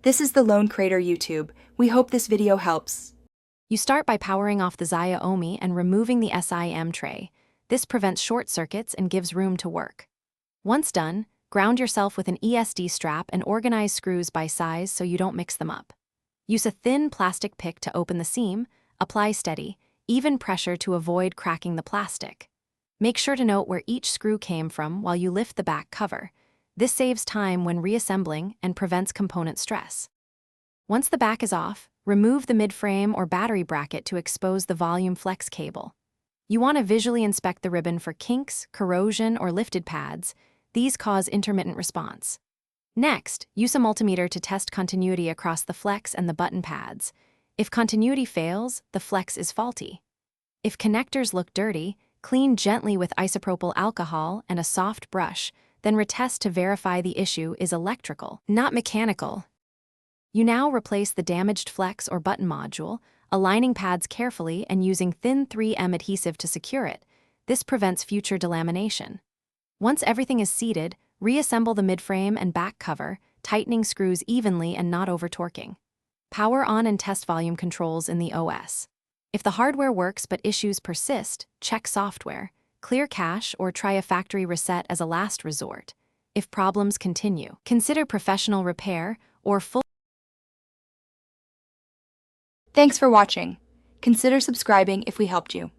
This is the Lone Crater YouTube. We hope this video helps. You start by powering off the Xiaomi and removing the SIM tray. This prevents short circuits and gives room to work. Once done, ground yourself with an ESD strap and organize screws by size so you don't mix them up. Use a thin plastic pick to open the seam, apply steady, even pressure to avoid cracking the plastic. Make sure to note where each screw came from while you lift the back cover. This saves time when reassembling and prevents component stress. Once the back is off, remove the mid-frame or battery bracket to expose the volume flex cable. You want to visually inspect the ribbon for kinks, corrosion, or lifted pads. These cause intermittent response. Next, use a multimeter to test continuity across the flex and the button pads. If continuity fails, the flex is faulty. If connectors look dirty, clean gently with isopropyl alcohol and a soft brush, then retest to verify the issue is electrical, not mechanical. You now replace the damaged flex or button module, aligning pads carefully and using thin 3M adhesive to secure it. This prevents future delamination. Once everything is seated, reassemble the midframe and back cover, tightening screws evenly and not over-torquing. Power on and test volume controls in the OS. If the hardware works but issues persist, check software, clear cache, or try a factory reset as a last resort. If problems continue, consider professional repair or full. Thanks for watching. Consider subscribing if we helped you.